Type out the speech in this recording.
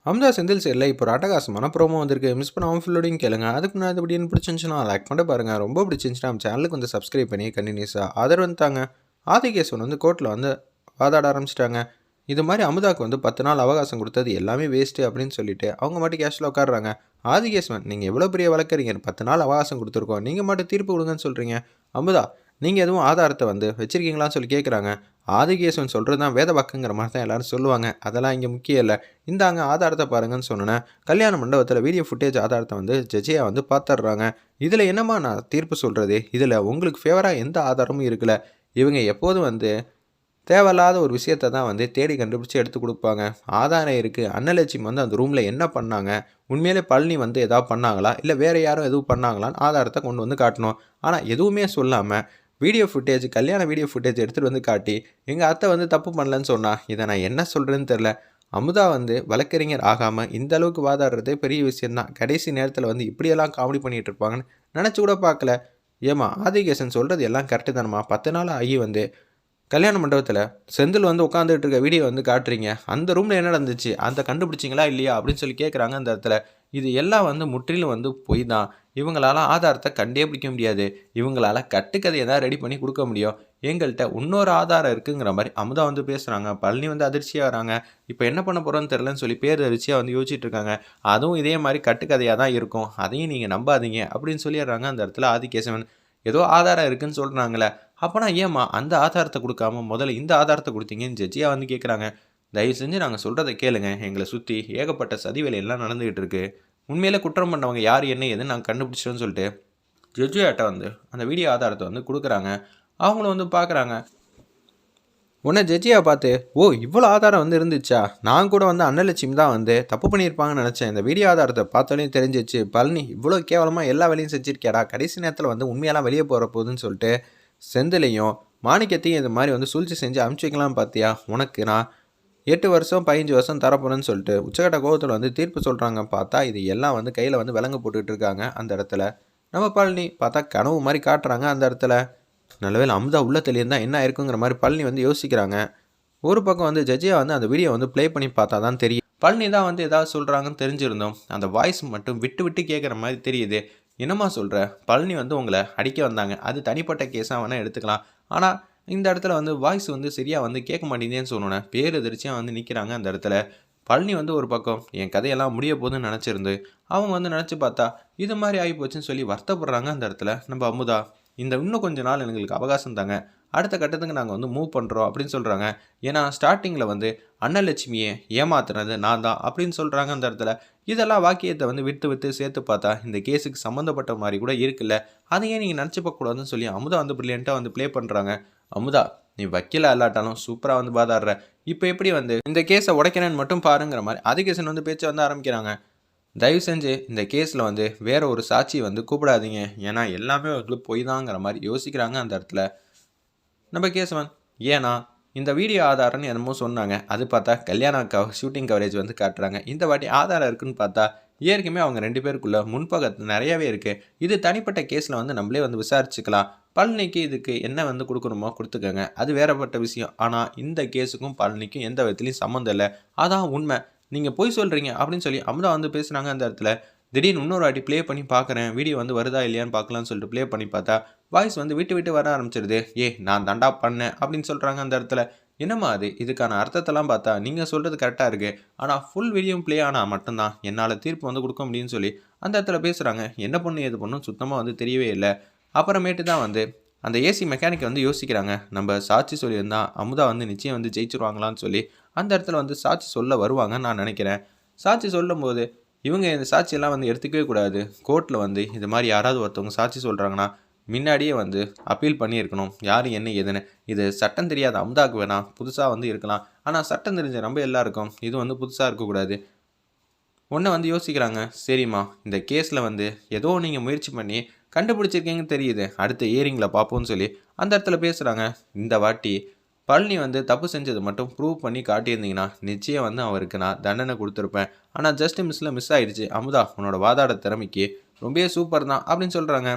அமுதா செந்தில் சைடில் இப்போ ஒரு அட்டகாசமான ப்ரோமோ வந்திருக்கு. மிஸ் பண்ணாமல் ஃபுல்லோடையும் கேளுங்க. அதுக்கு முன்னாடி இப்படின்னு பிடிச்சிருந்துச்சுன்னா லைக் பண்ணி பாருங்கள். ரொம்ப பிடிச்சிருந்துச்சுன்னா நம்ம சேனலுக்கு வந்து சப்ஸ்கிரைப் பண்ணி கண்டினியூஸாக ஆதரவு வந்துட்டாங்க. ஆதிகேசவன் வந்து கோர்ட்டில் வந்து வாதாட ஆரம்பிச்சிட்டாங்க. இது மாதிரி அமுதாவுக்கு வந்து 10 நாள் அவகாசம் கொடுத்தது எல்லாமே வேஸ்ட்டு அப்படின்னு சொல்லிட்டு அவங்க மட்டும் கேஷில் உட்காடுறாங்க. ஆதிகேசவன், நீங்கள் எவ்வளோ பெரிய வழக்கறிஞர், 10 நாள் அவகாசம் கொடுத்துருக்கோம், நீங்கள் மட்டும் தீர்ப்பு கொடுங்கன்னு சொல்கிறீங்க. அமுதா, நீங்கள் எதுவும் ஆதாரத்தை வந்து வச்சுருக்கீங்களான்னு சொல்லி கேட்குறாங்க. ஆதிகேசவன் சொல்கிறது தான் வேத வாக்குங்கிற மாதிரி தான் எல்லோரும் சொல்லுவாங்க. அதெல்லாம் இங்கே முக்கியம் இல்லை. இந்தாங்க ஆதாரத்தை பாருங்கன்னு சொன்னேன். கல்யாண மண்டபத்தில் வீடியோ ஃபுட்டேஜ் ஆதாரத்தை வந்து ஜட்ஜியாக வந்து பார்த்துட்றாங்க. இதில் என்னம்மா நான் தீர்ப்பு சொல்கிறது? இதில் உங்களுக்கு ஃபேவராக எந்த ஆதாரமும் இருக்கல. இவங்க எப்போதும் வந்து தேவையில்லாத ஒரு விஷயத்தை தான் வந்து தேடி கண்டுபிடிச்சி எடுத்து கொடுப்பாங்க. ஆதாரம் இருக்குது. அன்னலட்சுமி வந்து அந்த ரூமில் என்ன பண்ணாங்க, உண்மையிலே பழனி வந்து எதாவது பண்ணாங்களா, இல்லை வேறு யாரும் எதுவும் பண்ணாங்களான்னு ஆதாரத்தை கொண்டு வந்து காட்டணும். ஆனால் எதுவுமே சொல்லாமல் வீடியோ ஃபுட்டேஜ், கல்யாண வீடியோ ஃபுட்டேஜ் எடுத்துகிட்டு வந்து காட்டி எங்கள் அத்தை வந்து தப்பு பண்ணலன்னு சொன்னால் இதை நான் என்ன சொல்கிறேன்னு தெரில. அமுதா வந்து வழக்கறிஞர் ஆகாமல் இந்த அளவுக்கு வாதாடுறதே பெரிய விஷயந்தான். கடைசி நேரத்தில் வந்து இப்படியெல்லாம் காமெடி பண்ணிகிட்டு இருப்பாங்கன்னு நினச்சி கூட பார்க்கல. ஏமா ஆதிகேசன் சொல்கிறது எல்லாம் கரெக்டு தானம்மா. 10 நாள் ஆகி வந்து கல்யாண மண்டபத்தில் செந்தில் வந்து உட்காந்துட்டு இருக்க வீடியோ வந்து காட்டுறீங்க. அந்த ரூமில் என்ன நடந்துச்சு, அந்த கண்டுபிடிச்சிங்களா இல்லையா அப்படின்னு சொல்லி கேட்குறாங்க அந்த இடத்துல. இது எல்லாம் வந்து முற்றிலும் வந்து பொய் தான். இவங்களால ஆதாரத்தை கண்டே பிடிக்க முடியாது. இவங்களால கட்டுக்கதையை தான் ரெடி பண்ணி கொடுக்க முடியும். எங்கள்கிட்ட இன்னொரு ஆதாரம் இருக்குங்கிற மாதிரி அமுதா வந்து பேசுகிறாங்க. பழனி வந்து அதிர்ச்சியாக வராங்க. இப்போ என்ன பண்ண போகிறோன்னு தெரிலன்னு சொல்லி பேர் அதிர்ச்சியாக வந்து யோசிச்சுட்டு இருக்காங்க. அதுவும் இதே மாதிரி கட்டுக்கதையாக தான் இருக்கும், அதையும் நீங்கள் நம்பாதீங்க அப்படின்னு சொல்லிடுறாங்க அந்த இடத்துல ஆதிகேசவன். ஏதோ ஆதாரம் இருக்குன்னு சொல்கிறாங்களே, அப்போனா ஏம்மா அந்த ஆதாரத்தை கொடுக்காம முதல்ல இந்த ஆதாரத்தை கொடுத்தீங்கன்னு ஜட்ஜியாக வந்து கேட்குறாங்க. தயவு செஞ்சு நாங்கள் சொல்கிறத கேளுங்க. எங்களை சுற்றி ஏகப்பட்ட சதி வேலையெல்லாம் நடந்துகிட்டு இருக்கு. உண்மையிலே குற்றம் பண்ணவங்க யார் என்ன ஏதுன்னு நாங்கள் கண்டுபிடிச்சோன்னு சொல்லிட்டு ஜட்ஜியாட்ட வந்து அந்த வீடியோ ஆதாரத்தை வந்து கொடுக்குறாங்க. அவங்களும் வந்து பார்க்குறாங்க. உன்னை ஜட்ஜியாக பார்த்து, ஓ இவ்வளோ ஆதாரம் வந்து இருந்துச்சா, நான் கூட வந்து அன்னலட்சுமி தான் வந்து தப்பு பண்ணியிருப்பாங்கன்னு நினச்சேன். இந்த வீடியோ ஆதாரத்தை பார்த்தாலையும் தெரிஞ்சிச்சு, பழனி இவ்வளோ கேவலமாக எல்லா வேலையும் செஞ்சுருக்கியாடா, கடைசி நேரத்தில் வந்து உண்மையெல்லாம் வெளியே போகிற போகுதுன்னு சொல்லிட்டு செந்திலையும் மாணிக்கத்தையும் இது மாதிரி வந்து சூழ்ச்சி செஞ்சு அமுச்சு வைக்கலாம் பார்த்தியா, உனக்கு நான் 8 வருஷம் 15 வருஷம் தரப்போறேன்னு சொல்லிட்டு உச்சக்கட்ட கோபத்தில் வந்து தீர்ப்பு சொல்கிறாங்க. பார்த்தா இது எல்லாம் வந்து கையில் வந்து விலங்கு போட்டுக்கிட்டு இருக்காங்க அந்த இடத்துல. நம்ம பழனி பார்த்தா கனவு மாதிரி காட்டுறாங்க அந்த இடத்துல. நல்லவேளை அமுதா உள்ளத்துல இருந்தால் என்ன ஆயிருக்குங்கிற மாதிரி பழனி வந்து யோசிக்கிறாங்க. ஒரு பக்கம் வந்து ஜட்ஜியா வந்து அந்த வீடியோ வந்து ப்ளே பண்ணி பார்த்தா தான் தெரியும். பழனி தான் வந்து ஏதாவது சொல்கிறாங்கன்னு தெரிஞ்சிருந்தோம். அந்த வாய்ஸ் மட்டும் விட்டு விட்டு கேட்குற மாதிரி தெரியுது. என்னம்மா சொல்கிற, பழனி வந்து உங்களை அடிக்க வந்தாங்க, அது தனிப்பட்ட கேஸாக வேணால் எடுத்துக்கலாம். ஆனால் இந்த இடத்துல வந்து வாய்ஸ் வந்து சரியாக வந்து கேட்க மாட்டேங்குதுன்னு சொன்னோன்னே பேரெதிர்ச்சியாக வந்து நிற்கிறாங்க அந்த இடத்துல. பழனி வந்து ஒரு பக்கம் என் கதையெல்லாம் முடிய போகுதுன்னு நினச்சிருந்து அவங்க வந்து நினச்சி பார்த்தா இது மாதிரி ஆகிப்போச்சுன்னு சொல்லி வருத்தப்படுறாங்க அந்த இடத்துல. நம்ம அமுதா, இன்னும் கொஞ்ச நாள் எங்களுக்கு அவகாசம் தாங்க, அடுத்த கட்டத்துக்கு நாங்கள் வந்து மூவ் பண்ணுறோம் அப்படின்னு சொல்கிறாங்க. ஏன்னா ஸ்டார்டிங்கில் வந்து அன்னலட்சுமியை ஏமாத்துனது நான் தான் அப்படின்னு சொல்கிறாங்க அந்த இடத்துல. இதெல்லாம் வாக்கியத்தை வந்து விட்டு சேர்த்து பார்த்தா இந்த கேஸுக்கு சம்மந்தப்பட்ட மாதிரி கூட இருக்குல்ல, அதையே நீங்கள் நினச்சி பார்க்கக்கூடாதுன்னு சொல்லி அமுதா வந்து ப்ரில்லியண்ட்டாக வந்து ப்ளே பண்ணுறாங்க. அமுதா, நீ வக்கீல இல்லாட்டாலும் சூப்பராக வந்து பாதாடுற, இப்போ எப்படி வந்து இந்த கேஸை உடைக்கிறேன்னு மட்டும் பாருங்கிற மாதிரி ஆதிகேசன் வந்து பேச்சு வந்து ஆரம்பிக்கிறாங்க. தயவு செஞ்சு இந்த கேஸில் வந்து வேற ஒரு சாட்சி வந்து கூப்பிடாதீங்க, ஏன்னா எல்லாமே வந்து பொய் தாங்கிற மாதிரி யோசிக்கிறாங்க அந்த இடத்துல நம்ம கேசவன். ஏன்னா இந்த வீடியோ ஆதாரம்னு என்னமோ சொன்னாங்க, அது பார்த்தா கல்யாண ஷூட்டிங் கவரேஜ் வந்து காட்டுறாங்க. இந்த வாட்டி ஆதாரம் இருக்குன்னு பார்த்தா ஏற்கனவே அவங்க 2 பேருக்குள்ள முன்பகத்து நிறையாவே இருக்குது. இது தனிப்பட்ட கேஸில் வந்து நம்மளே வந்து விசாரிச்சுக்கலாம். பழனிக்கு இதுக்கு என்ன வந்து கொடுக்கணுமோ கொடுத்துக்கோங்க, அது வேறப்பட்ட விஷயம். ஆனால் இந்த கேஸுக்கும் பழனிக்கும் எந்த விதத்துலையும் சம்மந்தம் இல்லை, அதான் உண்மை. நீங்கள் பொய் சொல்கிறீங்க அப்படின்னு சொல்லி அமுதா வந்து பேசுனாங்க அந்த இடத்துல. திடீர்னு இன்னொரு வாட்டி ப்ளே பண்ணி பார்க்குறேன், வீடியோ வந்து வருதா இல்லையான்னு பார்க்கலான்னு சொல்லிட்டு ப்ளே பண்ணி பார்த்தா வாய்ஸ் வந்து விட்டு வர ஆரம்பிச்சிருது. நான் தண்டா பண்ணேன் அப்படின்னு சொல்கிறாங்க அந்த இடத்துல. என்னம்மா அது, இதுக்கான அர்த்தத்தெல்லாம் பார்த்தா நீங்கள் சொல்கிறது கரெக்டாக இருக்குது, ஆனால் ஃபுல் வீடியோ ப்ளே ஆனால் மட்டும்தான் என்னால் தீர்ப்பு வந்து கொடுக்க முடியும்னு சொல்லி அந்த இடத்துல பேசுகிறாங்க. என்ன பொண்ணு எது பொண்ணும் சுத்தமாக வந்து தெரியவே இல்லை. அப்புறமேட்டு தான் வந்து அந்த ஏசி மெக்கானிக்கை வந்து யோசிக்கிறாங்க. நம்ம சாட்சி சொல்லியிருந்தா அமுதா வந்து நிச்சயம் வந்து ஜெயிச்சிருவாங்களான்னு சொல்லி அந்த இடத்துல வந்து சாட்சி சொல்ல வருவாங்கன்னு நான் நினைக்கிறேன். சாட்சி சொல்லும்போது இவங்க இந்த சாட்சியெல்லாம் வந்து எடுத்துக்கவே கூடாது. கோர்ட்டில் வந்து இது மாதிரி யாராவது ஒருத்தவங்க சாட்சி சொல்கிறாங்கன்னா முன்னாடியே வந்து அப்பீல் பண்ணியிருக்கணும், யார் என்ன ஏதுன்னு. இது சட்டம் தெரியாத அமுதாவுக்கு வேணாம் புதுசாக வந்து இருக்கலாம், ஆனால் சட்டம் தெரிஞ்ச நம்ம எல்லாருக்கும் இது வந்து புதுசாக இருக்கக்கூடாது. ஒன்று வந்து யோசிக்கிறாங்க. சரிம்மா, இந்த கேஸில் வந்து ஏதோ நீங்கள் முயற்சி பண்ணி கண்டுபிடிச்சிருக்கீங்கன்னு தெரியுது, அடுத்த இயரிங்கில் பார்ப்போம்னு சொல்லி அந்த இடத்துல பேசுகிறாங்க. இந்த வாட்டி பழனி வந்து தப்பு செஞ்சது மட்டும் ப்ரூவ் பண்ணி காட்டியிருந்தீங்கன்னா நிச்சயம் வந்து அவருக்கு நான் தண்டனை கொடுத்துருப்பேன். ஆனால் ஜஸ்ட் மிஸ் ஆயிடுச்சு. அமுதா, உன்னோட வாதாட திறமைக்கு ரொம்பவே சூப்பர் தான் அப்படின்னு சொல்கிறாங்க.